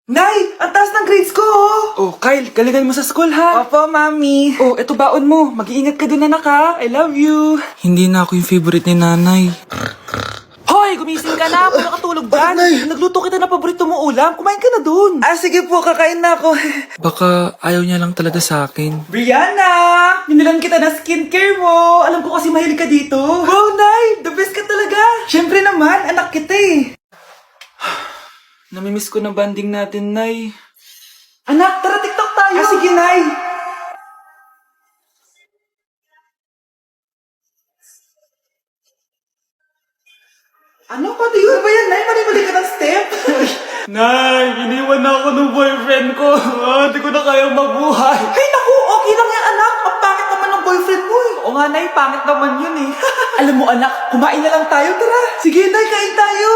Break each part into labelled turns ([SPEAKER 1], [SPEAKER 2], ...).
[SPEAKER 1] Nay, ang taas ng grades ko, oh!
[SPEAKER 2] Oh, Kyle, galingan mo sa school, ha?
[SPEAKER 1] Opo, Mami.
[SPEAKER 2] Oh, eto baon mo. Mag-iingat ka dun, anak, ha? I love you. Hindi na ako yung favorite ni nanay. Hoy, gumising ka na. Puro katulog dyan.
[SPEAKER 1] Nay?
[SPEAKER 2] Nagluto kita na paborito mo ulam. Kumain ka na dun.
[SPEAKER 1] Ah, sige po, kakain na ako.
[SPEAKER 2] Baka ayaw niya lang talaga sa akin.
[SPEAKER 1] Brianna! Binilan kita na skincare mo. Alam ko kasi mahilig ka dito. Wow, Nay! The best ka talaga. Siyempre naman, anak kita eh.
[SPEAKER 2] Namimiss ko na banding natin, Nay.
[SPEAKER 1] Anak, tara TikTok tayo. Ah, sige, Nay. Ano? Pati yun ba yan, Nay? Mali-mali ka ng step?
[SPEAKER 2] Nay, iniwan na ako ng boyfriend ko. Hindi ko na kayang mabuhay.
[SPEAKER 1] Ay, naku! Okay lang yan, anak. Ang pangit naman ng boyfriend mo eh. Oo nga, Nay. Pangit naman yun eh. Alam mo, anak, kumain na lang tayo. Tara. Sige, Nay. Kain tayo.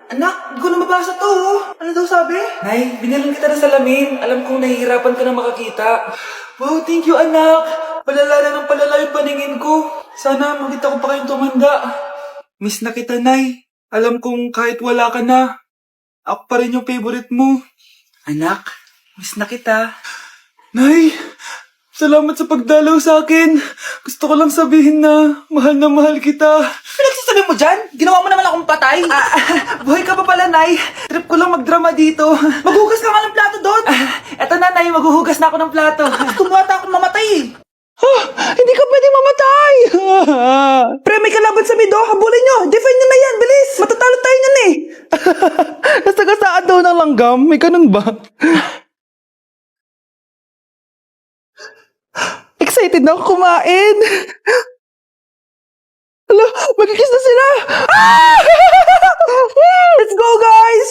[SPEAKER 1] Anak, hindi ko na mabasa to. Oh. Ano daw sabi?
[SPEAKER 2] Nay, binilan kita ng salamin. Alam kong nahihirapan ka na makakita.
[SPEAKER 1] Wow, thank you, anak.
[SPEAKER 2] Palala na ng palala yung paningin ko. Sana magkita ko pa kayong tumanda. Miss na kita, Nay. Alam kong kahit wala ka na, ako pa rin yung favorite mo.
[SPEAKER 1] Anak, miss na kita.
[SPEAKER 2] Nay, salamat sa pagdalaw sa akin. Gusto ko lang sabihin na mahal kita.
[SPEAKER 1] Pinagsasabi mo dyan? Ginawa mo naman akong patay. Buhay ka pa pala, Nay. Trip ko lang magdrama dito. Maghugas ka nga ng plato doon. Eto na, Nay. Maghuhugas na ako ng plato. Tumata akong mamatay eh. Hindi ka pwede mamatay! Pre, may kalaban sa mido. Habulin nyo. Defend nyo na yan. Bilis. Matatalo tayo nyan eh. Nasagasaan daw ng langgam. May ganun ba? Excited na ako kumain. Hala, magkikis na sila. Ah! Let's go, guys!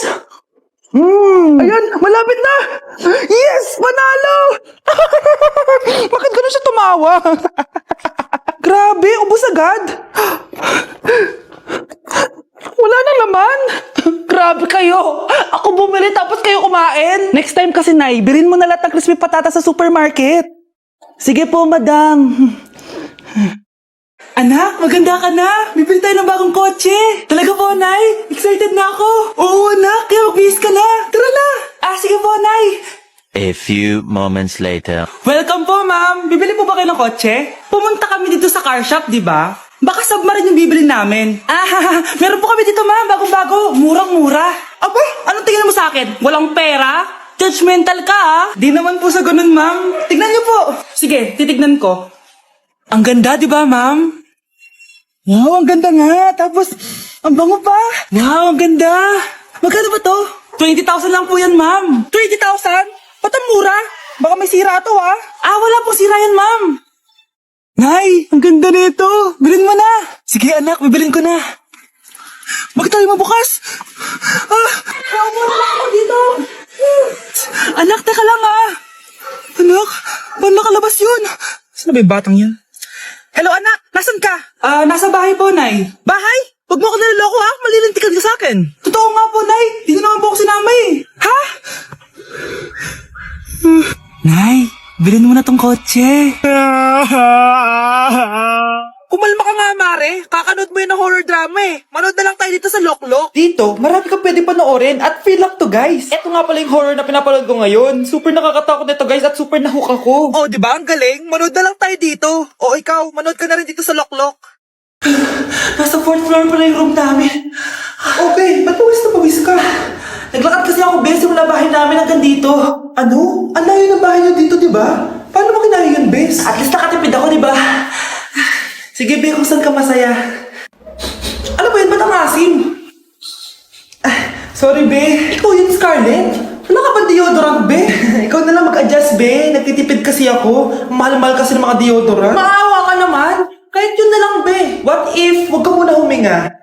[SPEAKER 1] Ayan, malapit na! Yes! Panalo! Bakit ganun siya tumawa? Grabe, ubos agad! Wala na laman! Grabe kayo! Ako bumili tapos kayo kumain! Next time kasi, Nay, bilhin mo na lahat ng crispy patata sa supermarket. Sige po, madam. Anak, maganda ka na. Bibili tayo ng bagong kotse. Talaga po, Nay? Excited na ako. Oo, anak. Kaya mag-bihis ka na. Tara na. Ah, sige po, Nay.
[SPEAKER 3] A few moments later.
[SPEAKER 1] Welcome po, ma'am. Bibili po ba kayo ng kotse? Pumunta kami dito sa car shop, di ba? Baka submarine yung bibili namin. Ah, meron po kami dito, ma'am. Bagong-bago. Murang-mura. Aba, anong tingin mo sa akin? Walang pera? Judgmental ka, ah. Di naman po sa ganun, ma'am. Tignan niyo po. Sige, titignan ko. Ang ganda, di ba, ma'am? Wow, ang ganda nga. Tapos, ang bango pa. Wow, ang ganda. Magkano ba to? 20,000 lang po yan, ma'am. 20,000? Ba't ang mura? Baka may sira to, ah. Ah, wala pong sira yan, ma'am. Nay, ang ganda nito. Bilhin mo na. Sige, anak, bibilin ko na. Bakit tayo mabukas? Umura lang ako dito. Anak, teka lang, ah. Anak, paano nakalabas yun? Saan na ba yung batang yun? Hello, anak. Nasaan ka? Nasa bahay po, Nay. Bahay? Huwag mo ako naloloko, ha? Malilintikan ka sa akin. Totoo nga po, Nay. Di na naman po ako sinama, eh. Ha? Nay, bilhin mo na tong kotse. Kumalma ka nga, Mare. Kakanood mo yun ng horror drama, eh. Manood na lang tayo dito sa Loklok. Dito, marami ka pwede panoorin at feel up to, guys. Eto nga pala yung horror na pinapanood ko ngayon. Super nakakatakot nito, guys, at super nahook ako. Oh, di ba? Ang galing. Manood na lang tayo dito. O ikaw, manood ka na rin dito sa Loklok. Nasa 4th floor pala yung room namin. Oh, babe, ba't pawis ka? Naglakad kasi ako, Bes, yung bahay namin hanggang dito. Ano? Ang layo ng bahay nyo dito, di ba? Paano mo kinaya yun, Bes? At least nakatipid ako, di ba? Sige, Be, kung saan ka masaya. Ano ba yun? Ba't ang asim? Sorry, Be. Ikaw yun, Scarlett. Wala ka ba deodorant, Be? Ikaw na lang mag-adjust, Be. Nagtitipid kasi ako. Mahal-mahal kasi ng mga deodorant. Maawa ka naman. Kahit yun na lang, Be. What if, huwag ka muna huminga?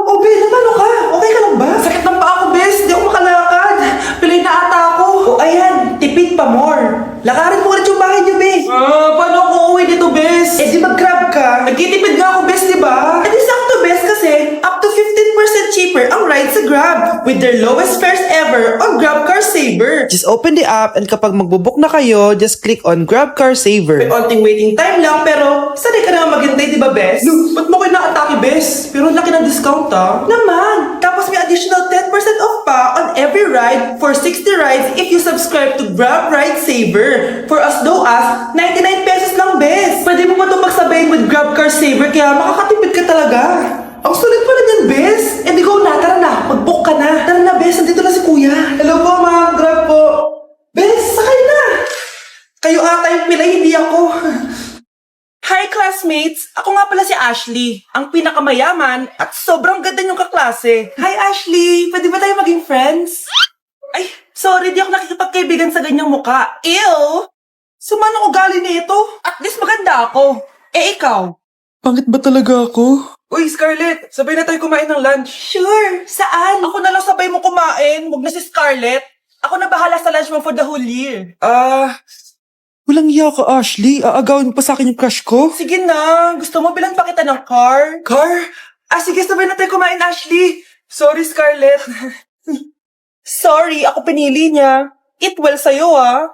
[SPEAKER 1] Oh, Be, natalo ka. Okay ka lang ba? Sakit ng paa ko, Bes. Di ako makalakad. Pilay na ata ako. O, ayan. Tipid pa more. Lakarin mo ulit yung bahay niyo, Bes. Paano ako uuwi dito, Bes? Eh, di mag-grab ka. Nagtitipid nga ako, Bes, di ba? Eh, di sakto, Bes, kasi up to 15% cheaper ang ride sa Grab with their lowest fares ever on Grab Car Saver. Just open the app and kapag magbubook na kayo, just click on Grab Car Saver. May onting waiting time lang, pero sanay ka naman maghintay, di ba, Bes? No, ba't mo kayo nakatake, Bes? Pero laki ng discount, ah. Naman. Tapos may additional 10% off ride for 60 rides if you subscribe to Grab Ride Saver for as low as 99 pesos lang, bes. Pwede mo ba ito magsabayin with Grab Car Saver kaya makakatipid ka talaga. Ang sulit pala niyan, bes. Eh di go na, tara na. Mag-book ka na. Tara na, bes. Nandito na si kuya. Hello po, ma'am. Grab po. Bes, sakay na. Kayo ata yung pila, hindi ako. Hi classmates! Ako nga pala si Ashley, ang pinakamayaman at sobrang ganda niyong kaklase. Hi Ashley! Pwede ba tayo maging friends? Ay, sorry, di ako nakikipagkaibigan sa ganyang muka. Ew! Sumanong ugali nito? At least maganda ako. Eh ikaw?
[SPEAKER 2] Pangit ba talaga ako? Uy, Scarlett! Sabay na tayo kumain ng lunch.
[SPEAKER 1] Sure! Saan? Ako na lang sabay mo kumain. Huwag na si Scarlett. Ako na bahala sa lunch mo for the whole year.
[SPEAKER 2] Walang iya ka, Ashley. Aagawin mo pa sa akin yung crush ko.
[SPEAKER 1] Sige na. Gusto mo bilan pa kita ng car?
[SPEAKER 2] Car? Sige, sabay na tayo kumain, Ashley. Sorry, Scarlett.
[SPEAKER 1] Sorry, ako pinili niya. Eat well sa'yo, ah.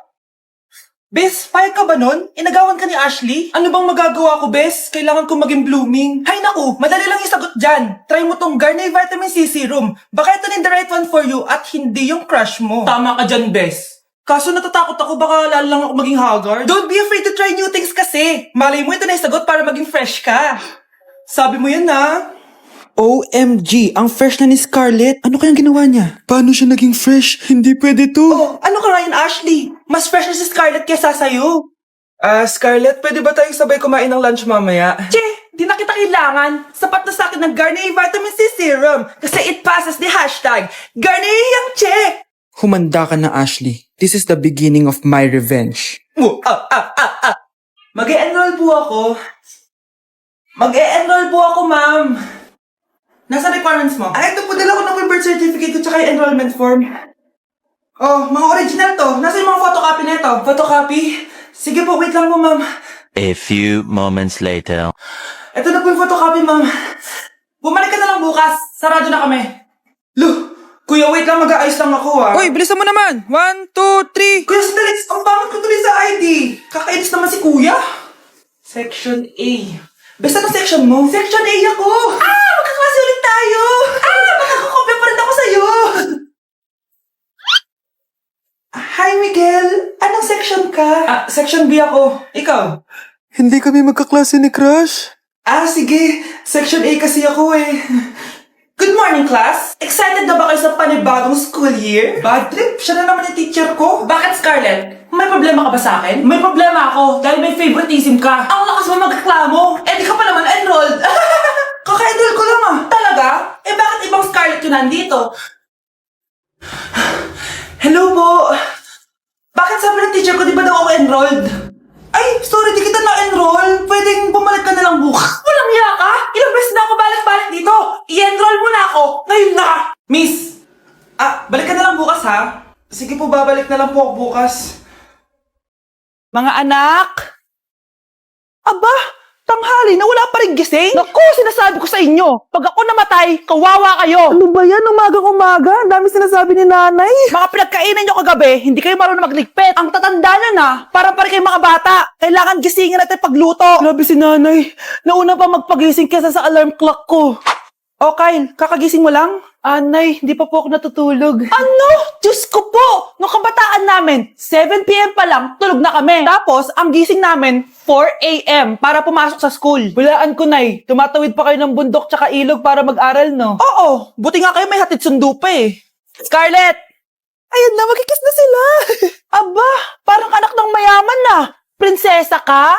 [SPEAKER 1] Bes, payag ka ba nun? Inagawan ka ni Ashley? Ano bang magagawa ko, Bes? Kailangan ko maging blooming. Hay naku, madali lang isagot dyan. Try mo tong Garnier Vitamin C Serum. Baka ito na the right one for you at hindi yung crush mo. Tama ka dyan, Bes. Kaso natatakot ako, baka lalo lang ako maging haggard. Don't be afraid to try new things kasi. Malay mo ito na isagot para maging fresh ka. Sabi mo yan, na.
[SPEAKER 2] OMG, ang fresh na ni Scarlett. Ano kayang ginawa niya? Paano siya naging fresh? Hindi pwede to.
[SPEAKER 1] Oh, ano ka ngayon, Ashley? Mas fresh na si Scarlett kesa sa'yo.
[SPEAKER 2] Scarlett, pwede ba tayong sabay kumain ng lunch mamaya?
[SPEAKER 1] Che, di na kita kailangan. Sapat na sa akin ng Garnier Vitamin C Serum kasi it passes the hashtag Garnier yang Che.
[SPEAKER 2] Humanda ka na, Ashley. This is the beginning of my revenge.
[SPEAKER 1] Mag-e-enroll po ako. Mag-e-enroll po ako, ma'am. Nasa requirements mo? Ito po, dala ko ng may birth certificate ko tsaka yung enrollment form. Oh, mga original to. Nasa yung mga photocopy nito? Photocopy? Sige po, wait lang po, ma'am.
[SPEAKER 3] A few moments later.
[SPEAKER 1] Ito na po yung photocopy, ma'am. Bumalik ka na lang bukas. Sarado na kami. Lo, kuya, wait lang. Mag-aayos lang ako, ah.
[SPEAKER 2] Uy, bilisan mo naman! 1, 2, 3!
[SPEAKER 1] Kuya, sandali. Ang pangit ko tuloy sa ID. Kakainis naman si kuya. Section A. Basta ng section mo? Section A ako. Magkaklase ulit tayo. Makakakopya pa rin ako sa'yo. Hi, Miguel. Anong section ka? Section B ako. Ikaw?
[SPEAKER 2] Hindi kami magkaklase ni Crush.
[SPEAKER 1] Sige. Section A kasi ako eh. Good morning, class! Excited na ba kayo sa panibagong school year? Bad trip! Siya na naman yung teacher ko! Bakit, Scarlett? May problema ka ba sa akin? May problema ako dahil may favoritism ka. Ang lakas mo magreklamo! Eh, di ka pa naman enrolled! Kaka-enroll ko lang ah! Talaga? Eh, bakit ibang Scarlett yun nandito? Hello po! Bakit sabi ng teacher ko di ba daw ako enrolled? Ay, sorry, di kita na-enroll. Pwedeng bumalik ka na lang bukas. Walang hiya ka? Ilang beses na ako balik-balik dito. I-enroll mo na ako. Ngayon na. Miss, balik ka na lang bukas ha. Sige po, babalik na lang po ako bukas. Mga anak! Aba, tanghali na wala pa rin gising? Naku, sinasabi ko sa inyo, pag ako namatay, kawawa kayo. Ano ba yan? Umagang-umaga? Ang dami sinasabi ni nanay. Mga pinagkainan nyo kagabi, hindi kayo marunong magligpit. Ang tatanda nyo na, parang pare kayo mga bata. Kailangan gisingin natin pagluto. Grabe si nanay. Nauna pa magpagising kesa sa alarm clock ko. O Kyle, kakagising mo lang? Nay, hindi pa po ako natutulog. Ano? Diyos ko po! Nung kabataan namin, 7 p.m. pa lang, tulog na kami. Tapos, ang gising namin, 4 a.m. para pumasok sa school. Walaan ko, Nay. Tumatawid pa kayo ng bundok tsaka ilog para mag-aral, no? Oo. Buti nga kayo may hatid sundo pa eh. Scarlett! Ayan na, magkikis na sila. Aba, parang anak ng mayaman na. Prinsesa ka?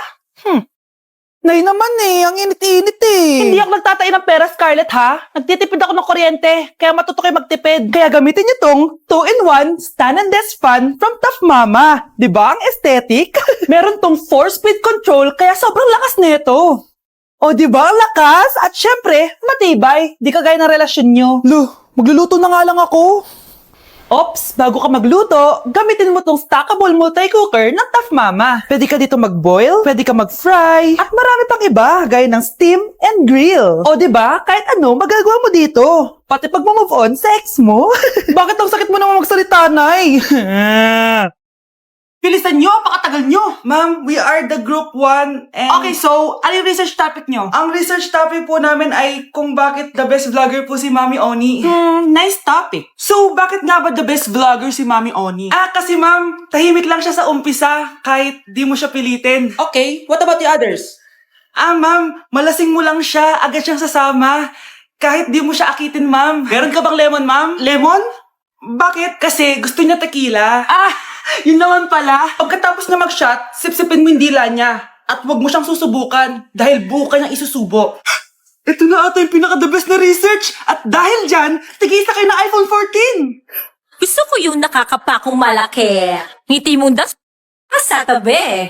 [SPEAKER 1] Nay naman eh, ang init-init eh. Hindi ako nagtatain ng pera, Scarlett, ha? Nagtitipid ako ng kuryente, kaya matuto kayo magtipid. Kaya gamitin niyo tong 2-in-1 stand and desk fan from Tough Mama. Di ba ang aesthetic? Meron tong 4-speed control, kaya sobrang lakas nito. O di ba ang lakas? At syempre, matibay. Di kagaya ng relasyon nyo. Lo, magluluto na nga lang ako. Ops, bago ka magluto, gamitin mo tong stackable multi-cooker ng Tough Mama. Pwede ka dito mag-boil, pwede ka mag-fry, at marami pang iba, gaya ng steam and grill. O diba, kahit ano, magagawa mo dito. Pati pag move on sa ex mo. Bakit ang sakit mo naman magsalita, Nay? Bilisan nyo, pakatagal nyo. Ma'am, we are the group 1 and... Okay, so, ano yung research topic nyo? Ang research topic po namin ay kung bakit the best vlogger po si Mami Oni. Nice topic. So, bakit nga ba the best vlogger si Mami Oni? Kasi ma'am, tahimik lang siya sa umpisa kahit di mo siya pilitin. Okay, what about the others? Ma'am, malasing mo lang siya, agad siyang sasama. Kahit di mo siya akitin, ma'am. Meron ka bang lemon, ma'am? Lemon? Bakit? Kasi gusto niya tequila. Yun naman pala. Pagkatapos niya mag-shot, sipsipin mo yung dila niya. At huwag mo siyang susubukan dahil buka niyang isusubo. Ito na ata yung pinaka-the best na research. At dahil dyan, tigisa kayo ng iPhone 14.
[SPEAKER 4] Gusto ko yung nakakapakong malaki. Ngiti mo das sa tabi.